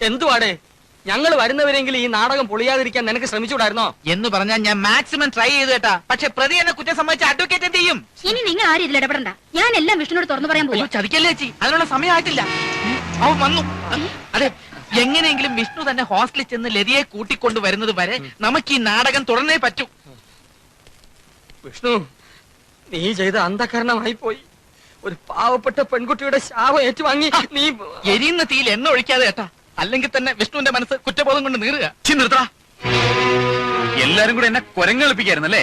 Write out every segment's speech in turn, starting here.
എന്തുവാടേ? ഞങ്ങൾ വരുന്നവരെങ്കിലും ഈ നാടകം പൊളിയാതിരിക്കാൻ നിനക്ക് ശ്രമിച്ചുകൂടായിരുന്നോ? എന്ന് പറഞ്ഞാൽ ഞാൻ മാക്സിമം ട്രൈ ചെയ്തു കേട്ടാ. പക്ഷെ പ്രതി എന്നെ കുറ്റം സംബന്ധിച്ച് അഡ്വക്കേറ്റ് എന്ത് ചെയ്യും? ഇനി നിങ്ങൾ ആരും ഇതിൽ ഇടപെടണ്ട. ഞാൻ എല്ലാം വിഷ്ണുനോട് തുറന്നു പറയാൻ പോകും. ചതിക്കല്ലേ ചേച്ചി, അതിനുള്ള സമയമായിട്ടില്ല. അവൻ വന്നു. അതെ, എങ്ങനെയെങ്കിലും വിഷ്ണു തന്നെ ഹോസ്റ്റലിൽ ചെന്ന് ലതിയെ കൂട്ടിക്കൊണ്ടു വരുന്നത് വരെ നമുക്ക് ഈ നാടകം തുടർന്നേ പറ്റൂ. വിഷ്ണു, നീ ചെയ്ത അന്ധകരണമായി പോയി. ഒരു പാവപ്പെട്ട പെൺകുട്ടിയുടെ ശാപം ഏറ്റുവാങ്ങി നീ എരിയുന്ന തീയിൽ എണ്ണ ഒഴിക്കാതെ കേട്ടാ. അല്ലെങ്കിൽ തന്നെ വിഷ്ണുവിന്റെ മനസ്സ് കുറ്റബോധം കൊണ്ട് നീറുക. നിർത്താ, എല്ലാരും കൂടെ എന്നെ കുരങ്ങളിപ്പിക്കായിരുന്നല്ലേ?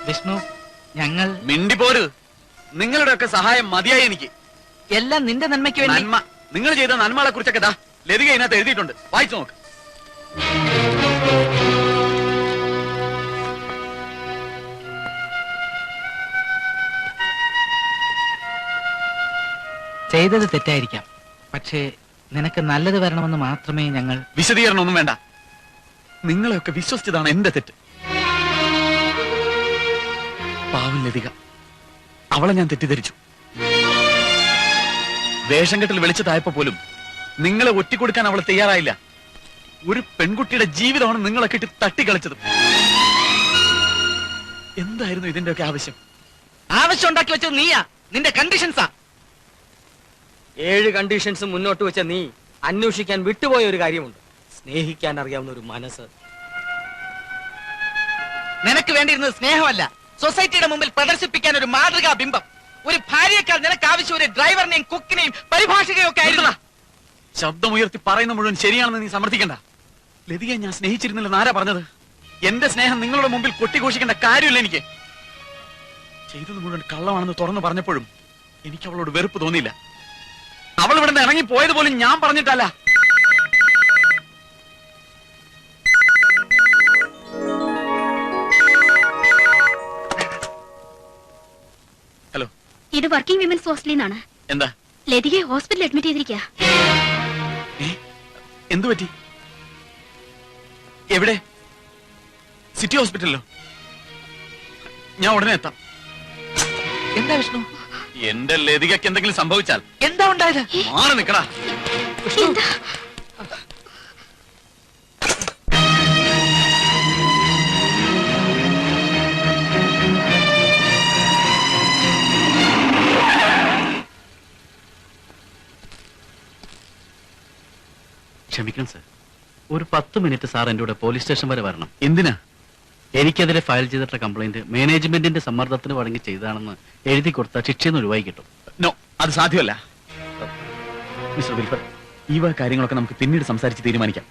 വിഷ്ണു, ഞങ്ങൾ മിണ്ടിപ്പോര്. നിങ്ങളുടെ ഒക്കെ സഹായം മതിയായി എനിക്ക്. എല്ലാം നിന്റെ നന്മയ്ക്ക് വേണ്ടി. നന്മ, നിങ്ങൾ ചെയ്ത നന്മകളെ കുറിച്ചൊക്കെ ദാ ലതിക ഇതിനകത്ത് എഴുതിയിട്ടുണ്ട്, വായിച്ചു നോക്ക്. ചെയ്തത് തെറ്റായിരിക്കാം, പക്ഷേ നിനക്ക് നല്ലത് വരണമെന്ന് മാത്രമേ ഞങ്ങൾ. വിശദീകരണം ഒന്നും വേണ്ട. നിങ്ങളെയൊക്കെ വിശ്വസിച്ചതാണ് എന്റെ തെറ്റ്. പാവം ലതിക, അവളെ ഞാൻ തെറ്റിദ്ധരിച്ചു. വേഷം കെട്ടിൽ വെളിച്ചതായപ്പോ പോലും നിങ്ങളെ ഒറ്റിക്കൊടുക്കാൻ അവൾ തയ്യാറായില്ല. ഒരു പെൺകുട്ടിയുടെ ജീവിതമാണ് നിങ്ങളൊക്കെ ഇട്ട് തട്ടിക്കളിച്ചത്. എന്തായിരുന്നു ഇതിന്റെയൊക്കെ ആവശ്യം? ആവശ്യം ഉണ്ടാക്കി വെച്ചത് നീയാ, നിന്റെ കണ്ടീഷൻസാ. 7 കണ്ടീഷൻസ് മുന്നോട്ട് വെച്ച നീ അന്വേഷിക്കാൻ വിട്ടുപോയ ഒരു കാര്യമുണ്ട്. സ്നേഹിക്കാൻ അറിയാവുന്ന ഒരു മനസ്സ്. നിനക്ക് വേണ്ടിയിരുന്നത് സ്നേഹമല്ല, സൊസൈറ്റിയുടെ മുമ്പിൽ പ്രദർശിപ്പിക്കാൻ ഒരു മാതൃകാ ബിംബം. ഒരു ഭാര്യയേക്കാൾ നിനക്ക് ആവശ്യം ഒരു ഡ്രൈവറിനെയും കുക്കിനെയും പരിഭാഷകയും ഒക്കെ ആയിരുന്നു. ശബ്ദമുയർത്തി പറയുന്ന മുഴുവൻ ശരിയാണെന്ന് നീ സമർത്ഥിക്കണ്ട. ലതികയെ ഞാൻ സ്നേഹിച്ചിരുന്നില്ലെന്ന് ആരാ പറഞ്ഞത്? എന്റെ സ്നേഹം നിങ്ങളുടെ മുമ്പിൽ കൊട്ടിഘോഷിക്കേണ്ട കാര്യമില്ല എനിക്ക്. ചെയ്തത് മുഴുവൻ കള്ളമാണെന്ന് തുറന്നു പറഞ്ഞപ്പോഴും എനിക്ക് അവളോട് വെറുപ്പ് തോന്നിയില്ല. അവൾ ഇവിടെ നിന്ന് ഇറങ്ങി പോയത് പോലും ഞാൻ പറഞ്ഞിട്ടല്ല. ഹലോ, ഇത് വർക്കിംഗ് വിമൻസ് ഹോസ്റ്റലിൽ നിന്നാണ്. എന്താ? ലതികയെ ഹോസ്പിറ്റലിൽ അഡ്മിറ്റ് ചെയ്തിരിക്കുക. എന്തു പറ്റി? എവിടെ? സിറ്റി ഹോസ്പിറ്റലിലോ? ഞാൻ ഉടനെ എത്താം. എന്താ വിഷ്ണു? എന്റെ ലതികയ്ക്ക് എന്തെങ്കിലും സംഭവിച്ചാൽ എന്താ ഉണ്ടായത്? മാറി നിക്കടാ. എന്താ? ക്ഷമിക്കണം സർ, ഒരു 10 മിനിറ്റ് സാർ എന്റെ കൂടെ പോലീസ് സ്റ്റേഷൻ വരെ വരണം. എന്തിനാ? എനിക്കെതിരെ ഫയൽ ചെയ്തിട്ടുള്ള കംപ്ലൈന്റ് മാനേജ്മെന്റിന്റെ സമ്മർദ്ദത്തിന് വഴങ്ങി ചെയ്തതാണെന്ന് എഴുതി കൊടുത്ത ശിക്ഷയെന്ന് ഒഴിവായി കിട്ടും. നോ, അത് സാധ്യമല്ല. മിസ്റ്റർ വിൽഫർ, ഈ വക കാര്യങ്ങളൊക്കെ നമുക്ക് പിന്നീട് സംസാരിച്ച് തീരുമാനിക്കാം.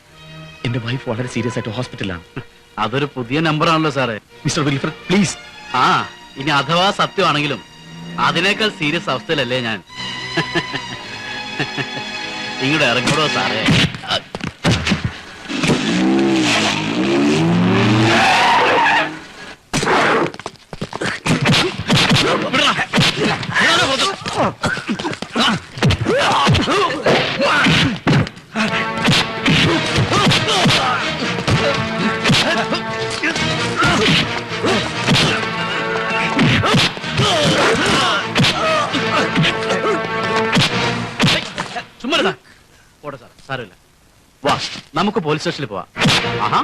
എന്റെ വൈഫ് വളരെ സീരിയസ് ആയിട്ട് ഹോസ്പിറ്റലിലാണ്. അതൊരു പുതിയ നമ്പറാണല്ലോ സാറേ. Mister Wilfer, please. ഇനി അഥവാ സത്യമാണെങ്കിലും അതിനേക്കാൾ സീരിയസ് അവസ്ഥയിലല്ലേ ഞാൻ. ഇങ്ങോട്ട് ഇറങ്ങൂടോ സാറേ. ചുമ്മാ പോട്ടെ സാർ, സാരമില്ല. വാ, നമുക്ക് പോലീസ് സ്റ്റേഷനിൽ പോവാം. ആഹാ,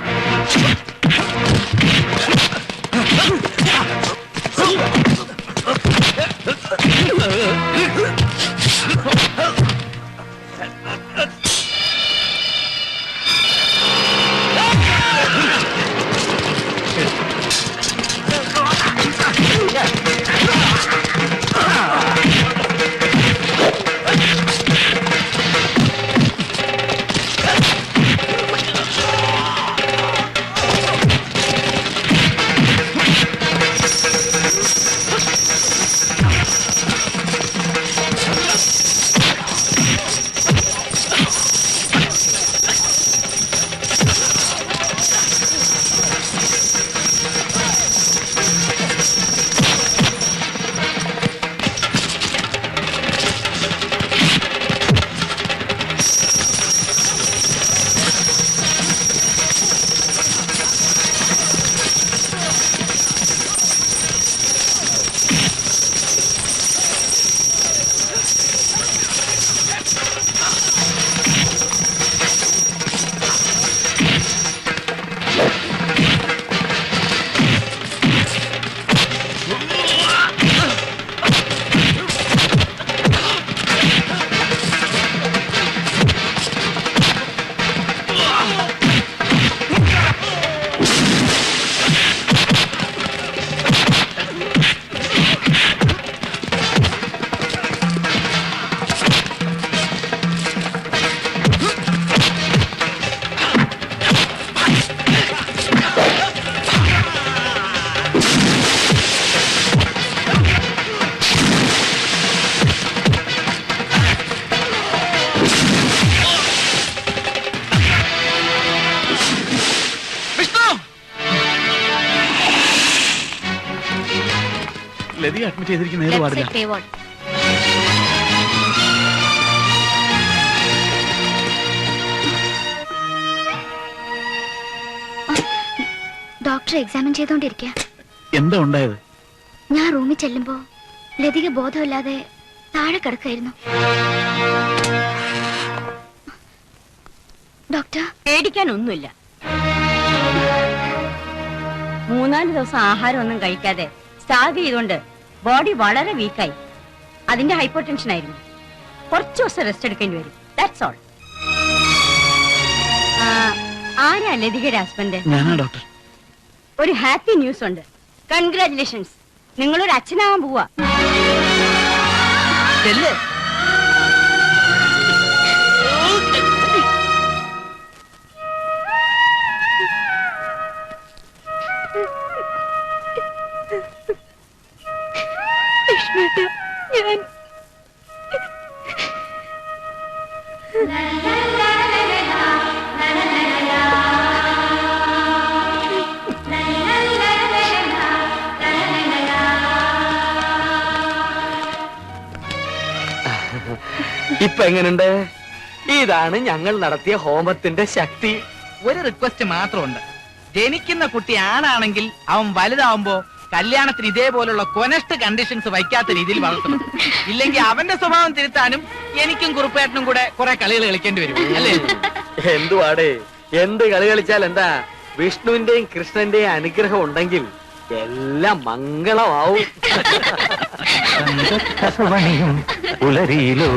ലതിക അഡ്മിറ്റ് ചെയ്തിരിക്കുന്ന ഏത് പാടില്ല? ഡോക്ടർ എക്സാമിൻ ചെയ്തോണ്ടിരിക്കുക. എന്താ ഉണ്ടായത്? ഞാൻ റൂമിൽ ചെല്ലുമ്പോ ലതിക ബോധമില്ലാതെ താഴെ കിടക്കായിരുന്നു. ഡോക്ടർ, പേടിക്കാനൊന്നുമില്ല. 3-4 ദിവസം ആഹാരം ഒന്നും കഴിക്കാതെ സ്റ്റാർവ് ചെയ്തുകൊണ്ട് ബോഡി വളരെ വീക്കായി. അതിന്റെ ഹൈപ്പർ ടെൻഷൻ ആയിരുന്നു. കുറച്ച് ദിവസം റെസ്റ്റ് എടുക്കേണ്ടി വരും. That's all. ആരാ ലതികയുടെ ഹസ്ബൻഡ്? ഞാനാ ഡോക്ടർ. ഒരു ഹാപ്പി ന്യൂസ് ഉണ്ട്. കൺഗ്രാറ്റുലേഷൻസ്, നിങ്ങളൊരു അച്ഛനാവാൻ പോവാ. ചെല്ല്. ഞാൻ ഇപ്പൊ എങ്ങനുണ്ട്? ഇതാണ് ഞങ്ങൾ നടത്തിയ ഹോമത്തിന്റെ ശക്തി. ഒരു റിക്വസ്റ്റ് മാത്രമുണ്ട്. ജനിക്കുന്ന കുട്ടി ആണാണെങ്കിൽ അവൻ വലുതാവുമ്പോ കല്യാണത്തിന് ഇതേപോലുള്ള കൊനസ്റ്റ് കണ്ടീഷൻസ് വയ്ക്കാത്ത രീതിയിൽ വളർത്തണം. ഇല്ലെങ്കിൽ അവന്റെ സ്വഭാവം തിരുത്താനും എനിക്കും കുറുപ്പേട്ടനും കൂടെ കുറെ കളികൾ കളിക്കേണ്ടി വരും, അല്ലേ? എന്തുവാടേ, എന്ത് കളി കളിച്ചാൽ എന്താ? വിഷ്ണുവിന്റെയും കൃഷ്ണന്റെയും അനുഗ്രഹം ഉണ്ടെങ്കിൽ എല്ലാം മംഗളമാവും. ഉലരിയിലോ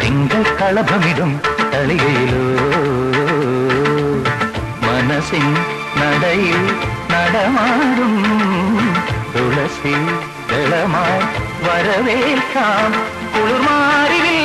തിങ്കൾ കളഭമിടും തളികയിലോ മനസ്സിൻ നടയിൽ നടമാടും തുളസി ദളമായി വരവേൽക്കാം കുളിർമാറിവിൽ